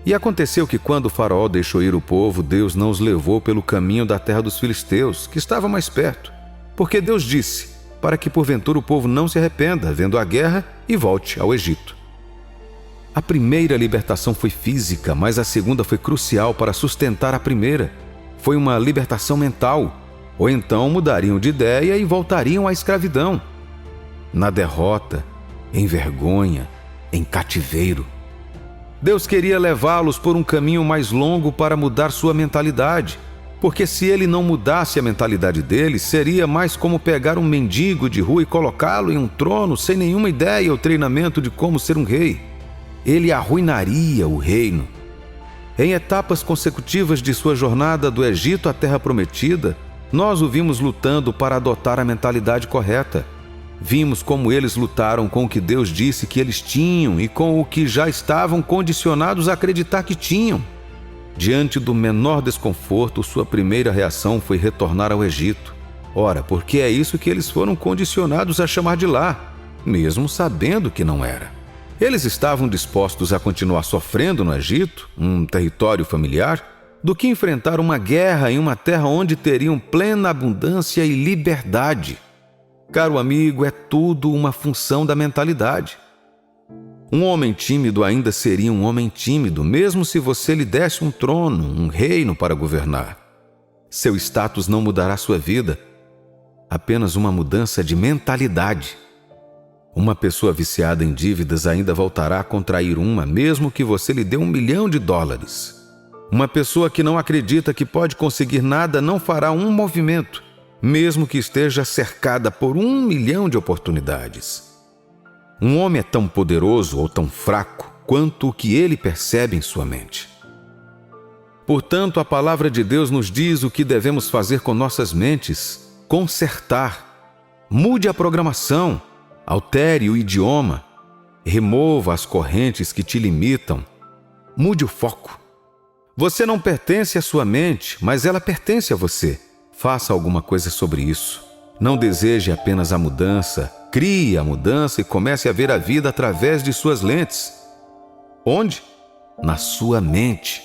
Speaker 2: e aconteceu que quando o faraó deixou ir o povo, Deus não os levou pelo caminho da terra dos filisteus, que estava mais perto. Porque Deus disse, para que porventura o povo não se arrependa, vendo a guerra, e volte ao Egito. A primeira libertação foi física, mas a segunda foi crucial para sustentar a primeira. Foi uma libertação mental, ou então mudariam de ideia e voltariam à escravidão. Na derrota, em vergonha, em cativeiro. Deus queria levá-los por um caminho mais longo para mudar sua mentalidade, porque se ele não mudasse a mentalidade deles, seria mais como pegar um mendigo de rua e colocá-lo em um trono sem nenhuma ideia ou treinamento de como ser um rei. Ele arruinaria o reino. Em etapas consecutivas de sua jornada do Egito à Terra Prometida, nós o vimos lutando para adotar a mentalidade correta. Vimos como eles lutaram com o que Deus disse que eles tinham e com o que já estavam condicionados a acreditar que tinham. Diante do menor desconforto, sua primeira reação foi retornar ao Egito. Ora, porque é isso que eles foram condicionados a chamar de lá, mesmo sabendo que não era. Eles estavam dispostos a continuar sofrendo no Egito, um território familiar, do que enfrentar uma guerra em uma terra onde teriam plena abundância e liberdade. Caro amigo, é tudo uma função da mentalidade. Um homem tímido ainda seria um homem tímido, mesmo se você lhe desse um trono, um reino para governar. Seu status não mudará sua vida, apenas uma mudança de mentalidade. Uma pessoa viciada em dívidas ainda voltará a contrair uma, mesmo que você lhe dê $1 milhão. Uma pessoa que não acredita que pode conseguir nada não fará um movimento, mesmo que esteja cercada por 1 milhão de oportunidades. Um homem é tão poderoso ou tão fraco quanto o que ele percebe em sua mente. Portanto, a palavra de Deus nos diz o que devemos fazer com nossas mentes: consertar. Mude a programação, altere o idioma, remova as correntes que te limitam, mude o foco. Você não pertence à sua mente, mas ela pertence a você. Faça alguma coisa sobre isso. Não deseje apenas a mudança, crie a mudança e comece a ver a vida através de suas lentes. Onde? Na sua mente.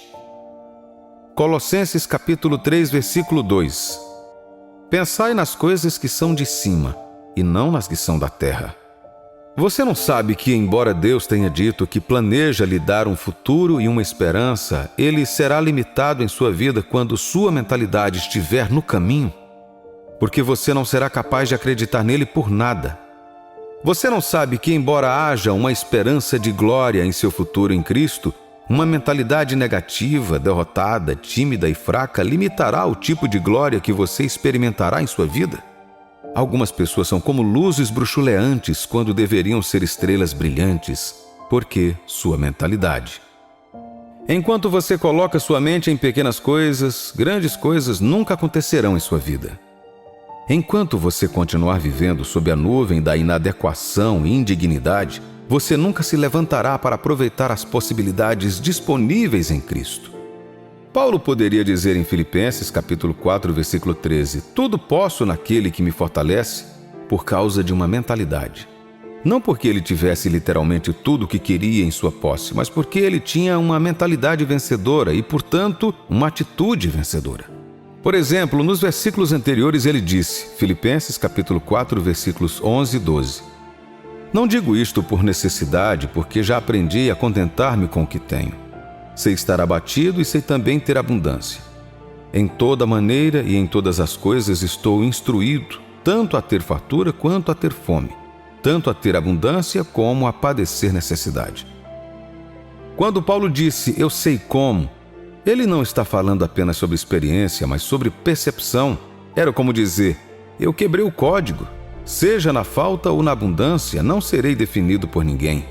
Speaker 2: Colossenses capítulo 3, versículo 2. Pensai nas coisas que são de cima e não nas que são da terra. Você não sabe que, embora Deus tenha dito que planeja lhe dar um futuro e uma esperança, ele será limitado em sua vida quando sua mentalidade estiver no caminho? Porque você não será capaz de acreditar nele por nada. Você não sabe que, embora haja uma esperança de glória em seu futuro em Cristo, uma mentalidade negativa, derrotada, tímida e fraca limitará o tipo de glória que você experimentará em sua vida? Algumas pessoas são como luzes bruxuleantes quando deveriam ser estrelas brilhantes, porque sua mentalidade. Enquanto você coloca sua mente em pequenas coisas, grandes coisas nunca acontecerão em sua vida. Enquanto você continuar vivendo sob a nuvem da inadequação e indignidade, você nunca se levantará para aproveitar as possibilidades disponíveis em Cristo. Paulo poderia dizer em Filipenses capítulo 4, versículo 13: tudo posso naquele que me fortalece, por causa de uma mentalidade. Não porque ele tivesse literalmente tudo o que queria em sua posse, mas porque ele tinha uma mentalidade vencedora e, portanto, uma atitude vencedora. Por exemplo, nos versículos anteriores ele disse, Filipenses capítulo 4, versículos 11 e 12: não digo isto por necessidade, porque já aprendi a contentar-me com o que tenho. Sei estar abatido e sei também ter abundância. Em toda maneira e em todas as coisas estou instruído, tanto a ter fartura quanto a ter fome, tanto a ter abundância como a padecer necessidade. Quando Paulo disse, eu sei como, ele não está falando apenas sobre experiência, mas sobre percepção. Era como dizer, eu quebrei o código. Seja na falta ou na abundância, não serei definido por ninguém.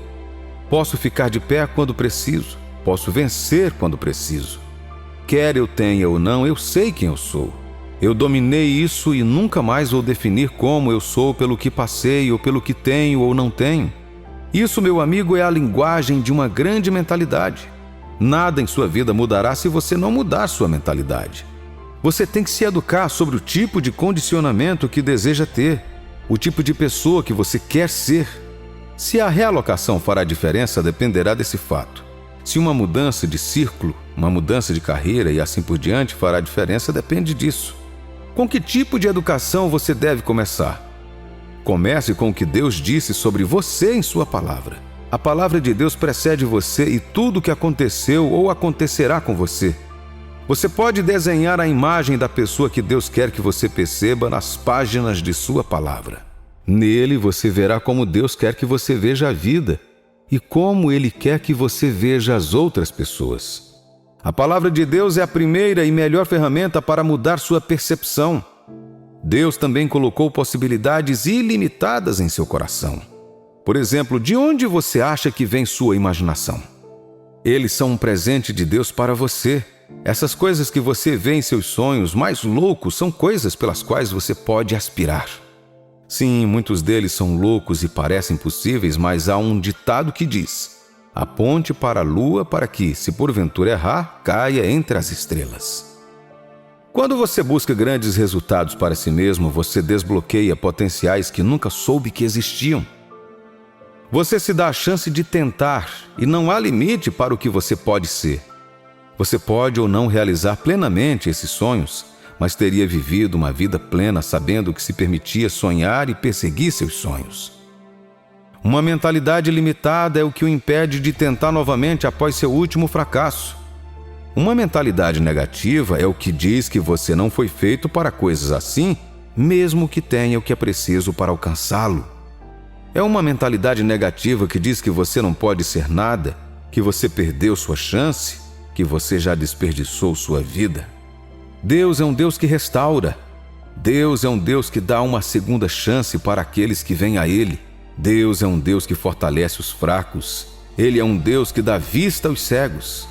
Speaker 2: Posso ficar de pé quando preciso. Posso vencer quando preciso. Quer eu tenha ou não, eu sei quem eu sou. Eu dominei isso e nunca mais vou definir como eu sou pelo que passei ou pelo que tenho ou não tenho. Isso, meu amigo, é a linguagem de uma grande mentalidade. Nada em sua vida mudará se você não mudar sua mentalidade. Você tem que se educar sobre o tipo de condicionamento que deseja ter, o tipo de pessoa que você quer ser. Se a realocação fará diferença, dependerá desse fato. Se uma mudança de círculo, uma mudança de carreira e assim por diante fará diferença, depende disso. Com que tipo de educação você deve começar? Comece com o que Deus disse sobre você em sua palavra. A palavra de Deus precede você e tudo o que aconteceu ou acontecerá com você. Você pode desenhar a imagem da pessoa que Deus quer que você perceba nas páginas de sua palavra. Nele você verá como Deus quer que você veja a vida e como Ele quer que você veja as outras pessoas. A palavra de Deus é a primeira e melhor ferramenta para mudar sua percepção. Deus também colocou possibilidades ilimitadas em seu coração. Por exemplo, de onde você acha que vem sua imaginação? Eles são um presente de Deus para você. Essas coisas que você vê em seus sonhos mais loucos são coisas pelas quais você pode aspirar. Sim, muitos deles são loucos e parecem possíveis, mas há um ditado que diz: aponte para a lua para que, se porventura errar, caia entre as estrelas. Quando você busca grandes resultados para si mesmo, você desbloqueia potenciais que nunca soube que existiam. Você se dá a chance de tentar e não há limite para o que você pode ser. Você pode ou não realizar plenamente esses sonhos, mas teria vivido uma vida plena sabendo que se permitia sonhar e perseguir seus sonhos. Uma mentalidade limitada é o que o impede de tentar novamente após seu último fracasso. Uma mentalidade negativa é o que diz que você não foi feito para coisas assim, mesmo que tenha o que é preciso para alcançá-lo. É uma mentalidade negativa que diz que você não pode ser nada, que você perdeu sua chance, que você já desperdiçou sua vida. Deus é um Deus que restaura. Deus é um Deus que dá uma segunda chance para aqueles que vêm a Ele. Deus é um Deus que fortalece os fracos. Ele é um Deus que dá vista aos cegos.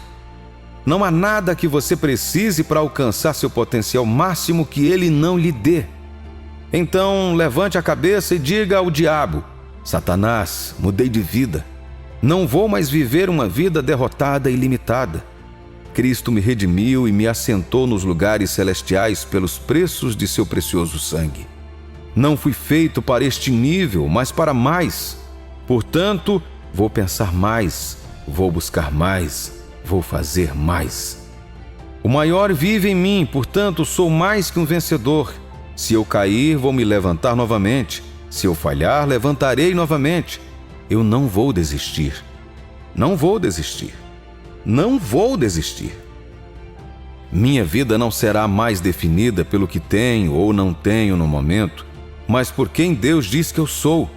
Speaker 2: Não há nada que você precise para alcançar seu potencial máximo que Ele não lhe dê. Então, levante a cabeça e diga ao diabo: Satanás, mudei de vida. Não vou mais viver uma vida derrotada e limitada. Cristo me redimiu e me assentou nos lugares celestiais pelos preços de seu precioso sangue. Não fui feito para este nível, mas para mais. Portanto, vou pensar mais, vou buscar mais, vou fazer mais. O maior vive em mim, portanto, sou mais que um vencedor. Se eu cair, vou me levantar novamente. Se eu falhar, levantarei novamente. Eu não vou desistir. Não vou desistir. Não vou desistir. Minha vida não será mais definida pelo que tenho ou não tenho no momento, mas por quem Deus diz que eu sou.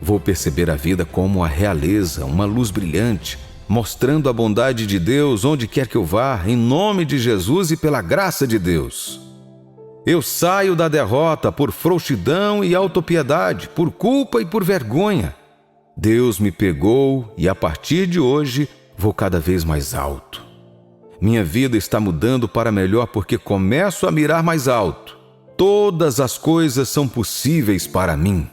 Speaker 2: Vou perceber a vida como a realeza, uma luz brilhante, mostrando a bondade de Deus onde quer que eu vá, em nome de Jesus e pela graça de Deus. Eu saio da derrota por frouxidão e autopiedade, por culpa e por vergonha. Deus me pegou e a partir de hoje vou cada vez mais alto. Minha vida está mudando para melhor porque começo a mirar mais alto. Todas as coisas são possíveis para mim.